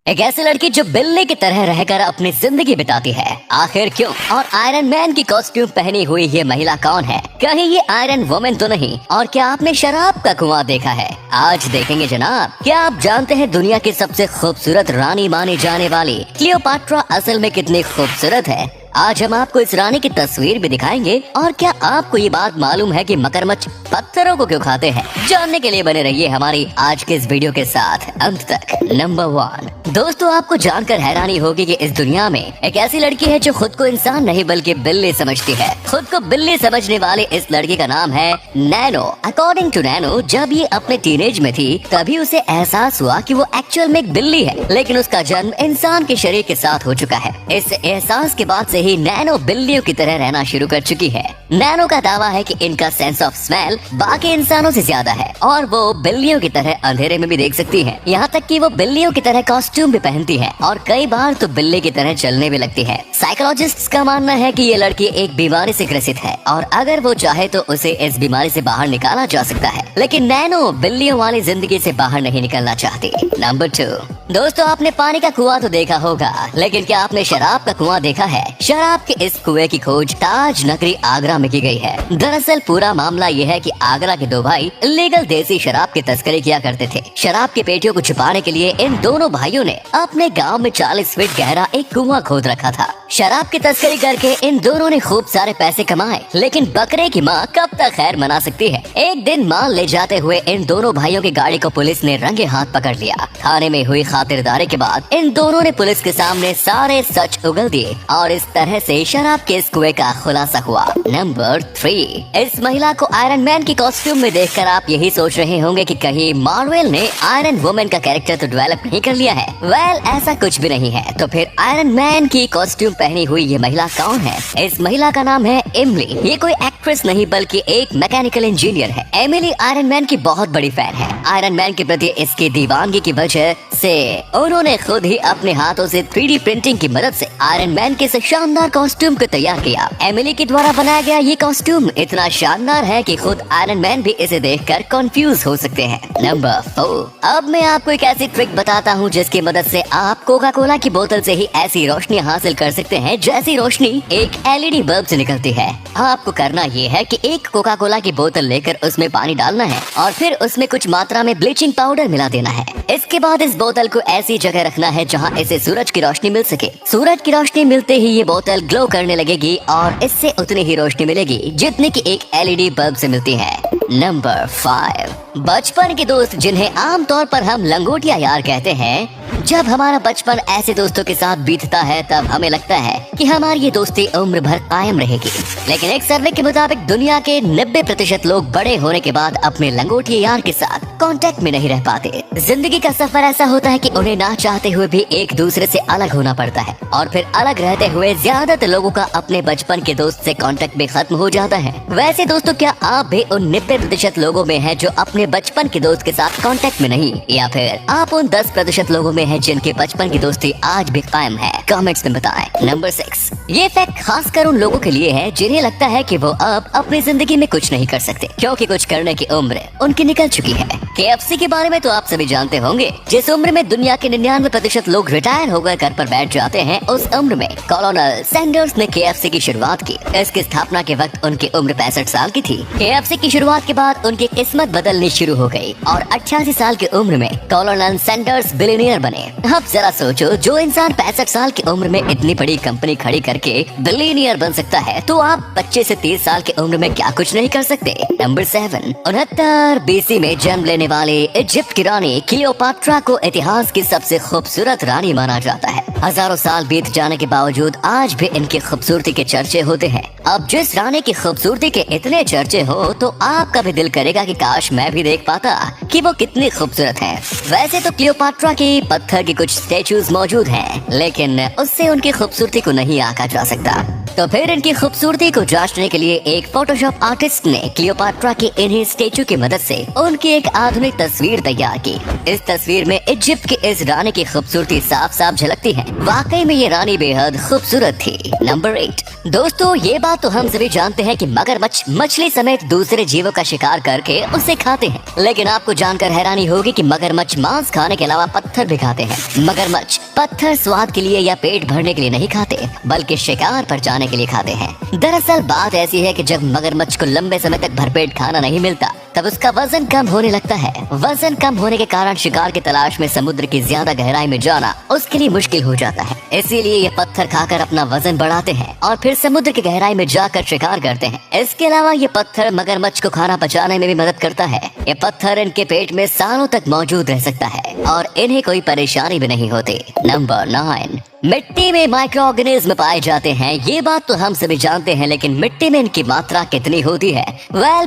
एक ऐसी लड़की जो बिल्ली की तरह रहकर अपनी जिंदगी बिताती है, आखिर क्यों? और आयरन मैन की कॉस्ट्यूम पहनी हुई ये महिला कौन है? कहीं ये आयरन वुमन तो नहीं? और क्या आपने शराब का कुआं देखा है? आज देखेंगे जनाब। क्या आप जानते हैं दुनिया की सबसे खूबसूरत रानी मानी जाने वाली क्लियोपाट्रा असल में कितनी खूबसूरत है? आज हम आपको इस रानी की तस्वीर भी दिखाएंगे। और क्या आपको ये बात मालूम है कि मगरमच्छ पत्थरों को क्यों खाते हैं? जानने के लिए बने रहिए हमारी आज के इस वीडियो के साथ अंत तक। नंबर 1, दोस्तों आपको जानकर हैरानी होगी कि इस दुनिया में एक ऐसी लड़की है जो खुद को इंसान नहीं बल्कि बिल्ली समझती है। खुद को बिल्ली समझने वाली इस लड़की का नाम है नैनो। अकॉर्डिंग टू नैनो, जब ये अपने टीनेज में थी तभी उसे एहसास हुआ कि वो एक्चुअल में एक बिल्ली है, लेकिन उसका जन्म इंसान के शरीर के साथ हो चुका है। इस एहसास के बाद से ही नैनो बिल्लियों की तरह रहना शुरू कर चुकी है। नैनो का दावा है कि इनका सेंस ऑफ स्मेल बाकी इंसानों से ज्यादा है और वो बिल्लियों की तरह अंधेरे में भी देख सकती है। यहाँ तक कि वो बिल्लियों की तरह कॉस्ट्यूम भी पहनती है और कई बार तो बिल्ली की तरह चलने भी लगती है। साइकोलॉजिस्ट्स का मानना है कि ये लड़की एक बीमारी से ग्रसित है और अगर वो चाहे तो उसे इस बीमारी से बाहर निकाला जा सकता है, लेकिन नैनो बिल्लियों वाली जिंदगी से बाहर नहीं निकलना चाहती। नंबर 2, दोस्तों आपने पानी का कुआं तो देखा होगा, लेकिन क्या आपने शराब का कुआं देखा है? शराब के इस कुएं की खोज ताज नगरी आगरा में की गई है। दरअसल पूरा मामला ये है कि आगरा के दो भाई इलीगल देसी शराब की तस्करी किया करते थे। शराब की पेटियों को छुपाने के लिए इन दोनों भाइयों ने अपने गांव में 40 फीट गहरा एक कुआं खोद रखा था। शराब की तस्करी करके इन दोनों ने खूब सारे पैसे कमाए, लेकिन बकरे की माँ कब तक खैर मना सकती है। एक दिन माल ले जाते हुए इन दोनों भाइयों की गाड़ी को पुलिस ने रंगे हाथ पकड़ लिया। थाने में हुई खातिरदारी के बाद इन दोनों ने पुलिस के सामने सारे सच उगल दिए और इस तरह से शराब के इस कुएं का खुलासा हुआ। नंबर 3, इस महिला को आयरन मैन की कॉस्ट्यूम में देखकर आप यही सोच रहे होंगे कि कहीं मार्वल ने आयरन वुमन का कैरेक्टर तो डेवलप नहीं कर लिया है। वेल, ऐसा कुछ भी नहीं है। तो फिर आयरन मैन की कॉस्ट्यूम पहनी हुई ये महिला कौन है? इस महिला का नाम है एमिली। ये कोई एक्ट्रेस नहीं बल्कि एक मैकेनिकल इंजीनियर है। एमिली आयरन मैन की बहुत बड़ी फैन है। आयरन मैन के प्रति इसकी दीवानगी की वजह से उन्होंने खुद ही अपने हाथों से 3D प्रिंटिंग की मदद से आयरन मैन के इस शानदार कॉस्ट्यूम को तैयार किया। एमिली के द्वारा बनाया गया ये कॉस्ट्यूम इतना शानदार है कि खुद आयरन मैन भी इसे देखकर कंफ्यूज हो सकते हैं। नंबर 4, अब मैं आपको एक ऐसी ट्रिक बताता हूँ जिसकी मदद से आप कोका कोला की बोतल से ही ऐसी रोशनी हासिल कर सकते हैं जैसी रोशनी एक LED बल्ब से निकलती है। आपको करना ये है कि एक कोका कोला की बोतल लेकर उसमें पानी डालना है और फिर उसमें कुछ मात्रा में ब्लीचिंग पाउडर मिला देना है। इसके बाद इस बोतल को ऐसी जगह रखना है जहाँ इसे सूरज की रोशनी मिल सके। सूरज की रोशनी मिलते ही ये बोतल ग्लो करने लगेगी और इससे उतनी ही रोशनी मिलेगी जितनी की एक LED बल्ब से मिलती है। नंबर 5, बचपन के दोस्त जिन्हें आमतौर पर हम लंगोटिया यार कहते हैं। जब हमारा बचपन ऐसे दोस्तों के साथ बीतता है तब हमें लगता है कि हमारी ये दोस्ती उम्र भर कायम रहेगी, लेकिन एक सर्वे के मुताबिक दुनिया के 90% लोग बड़े होने के बाद अपने लंगोटिया यार के साथ कांटेक्ट में नहीं रह पाते। जिंदगी का सफर ऐसा होता है कि उन्हें ना चाहते हुए भी एक दूसरे से अलग होना पड़ता है और फिर अलग रहते हुए ज्यादातर लोगों का अपने बचपन के दोस्त से कांटेक्ट भी खत्म हो जाता है। वैसे दोस्तों, क्या आप भी उन 90% लोगों में हैं जो अपने बचपन के दोस्त के साथ कांटेक्ट में नहीं, या फिर आप उन 10% लोगों में हैं जिनके बचपन की दोस्ती आज भी कायम है? कमेंट्स में बताएं। नंबर 6, ये फैक्ट खासकर उन लोगों के लिए है जिन्हें लगता है कि वो अब अपनी जिंदगी में कुछ नहीं कर सकते क्योंकि कुछ करने की उम्र उनकी निकल चुकी है। KFC के बारे में तो आप सभी जानते होंगे। जिस उम्र में दुनिया के 99% लोग रिटायर होकर घर पर बैठ जाते हैं, उस उम्र में कॉलोनल सैंडर्स ने KFC की शुरुआत की। इसकी स्थापना के वक्त उनकी उम्र 65 साल की थी। KFC की शुरुआत के बाद उनकी किस्मत बदलनी शुरू हो गई और 88 साल की उम्र में कॉलोनल सैंडर्स बिलियनियर बने। अब जरा सोचो, जो इंसान 65 साल की उम्र में इतनी बड़ी कंपनी खड़ी करके बिलियनियर बन सकता है, तो आप 25 से 30 साल की उम्र में क्या कुछ नहीं कर सकते? नंबर 7, 69 BC में जन्म लेने वाले इजिप्ट की रानी क्लियोपाट्रा को इतिहास की सबसे खूबसूरत रानी माना जाता है। हजारों साल बीत जाने के बावजूद आज भी इनकी खूबसूरती के चर्चे होते हैं। अब जिस रानी की खूबसूरती के इतने चर्चे हो तो आपका भी दिल करेगा कि काश मैं भी देख पाता कि वो कितनी खूबसूरत है। वैसे तो क्लियोपाट्रा की पत्थर की कुछ स्टेचूज मौजूद हैं, लेकिन उससे उनकी खूबसूरती को नहीं आंका जा सकता। तो फिर इनकी खूबसूरती को जांचने के लिए एक फोटोशॉप आर्टिस्ट ने क्लियोपाट्रा की इन्हीं स्टेचू की मदद से उनकी एक आधुनिक तस्वीर तैयार की। इस तस्वीर में इजिप्ट की इस रानी की खूबसूरती साफ साफ झलकती है। वाकई में ये रानी बेहद खूबसूरत थी। नंबर 8, दोस्तों ये बात तो हम सभी जानते हैं कि मगरमच्छ मछली समेत दूसरे जीवों का शिकार करके उसे खाते हैं, लेकिन आपको जानकर हैरानी होगी कि मगरमच्छ मांस खाने के अलावा पत्थर भी खाते हैं। मगरमच्छ पत्थर स्वाद के लिए या पेट भरने के लिए नहीं खाते, बल्कि शिकार पर जाने के लिए खाते हैं। दरअसल बात ऐसी है कि जब मगरमच्छ को लंबे समय तक भरपेट खाना नहीं मिलता, तब उसका वजन कम होने लगता है। वजन कम होने के कारण शिकार की तलाश में समुद्र की ज्यादा गहराई में जाना उसके लिए मुश्किल हो जाता है। इसीलिए ये पत्थर खाकर अपना वजन बढ़ाते हैं और फिर समुद्र की गहराई में जाकर शिकार करते हैं। इसके अलावा ये पत्थर मगरमच्छ को खाना पचाने में भी मदद करता है। ये पत्थर इनके पेट में सालों तक मौजूद रह सकता है और इन्हें कोई परेशानी भी नहीं होती। नंबर 9, मिट्टी में माइक्रो ऑर्गेनिज्म पाए जाते हैं। ये बात तो हम सभी जानते हैं, लेकिन मिट्टी में इनकी मात्रा कितनी होती है?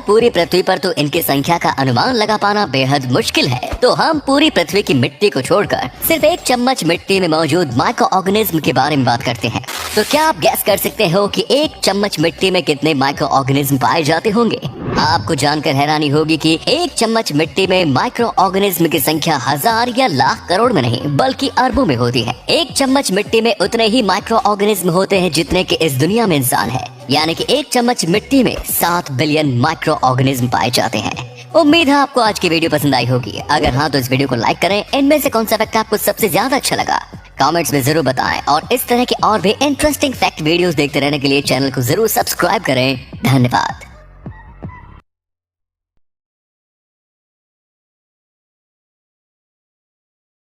पूरी पृथ्वी पर तो इनकी संख्या का अनुमान लगा पाना बेहद मुश्किल है। तो हम पूरी पृथ्वी की मिट्टी को छोड़कर सिर्फ 1 चम्मच मिट्टी में मौजूद माइक्रो ऑर्गेनिज्म के बारे में बात करते हैं। तो क्या आप गैस कर सकते हो कि 1 चम्मच मिट्टी में कितने माइक्रो ऑर्गेनिज्म पाए जाते होंगे? आपको जानकर हैरानी होगी कि 1 चम्मच मिट्टी में माइक्रो ऑर्गेनिज्म की संख्या 1000 या लाख करोड़ में नहीं, बल्कि अरबों में होती है। 1 चम्मच मिट्टी में उतने ही माइक्रो ऑर्गेनिज्म होते हैं जितने कि इस दुनिया में इंसान है। यानी कि 1 चम्मच मिट्टी में 7 बिलियन माइक्रो ऑर्गेनिज्म पाए जाते हैं। उम्मीद है आपको आज की वीडियो पसंद आई होगी। अगर हाँ तो इस वीडियो को लाइक करें। इनमें से कौन सा फैक्ट आपको सबसे ज्यादा अच्छा लगा कमेंट्स में जरूर बताएं, और इस तरह के और भी इंटरेस्टिंग फैक्ट वीडियोस देखते रहने के लिए चैनल को जरूर सब्सक्राइब करें। धन्यवाद।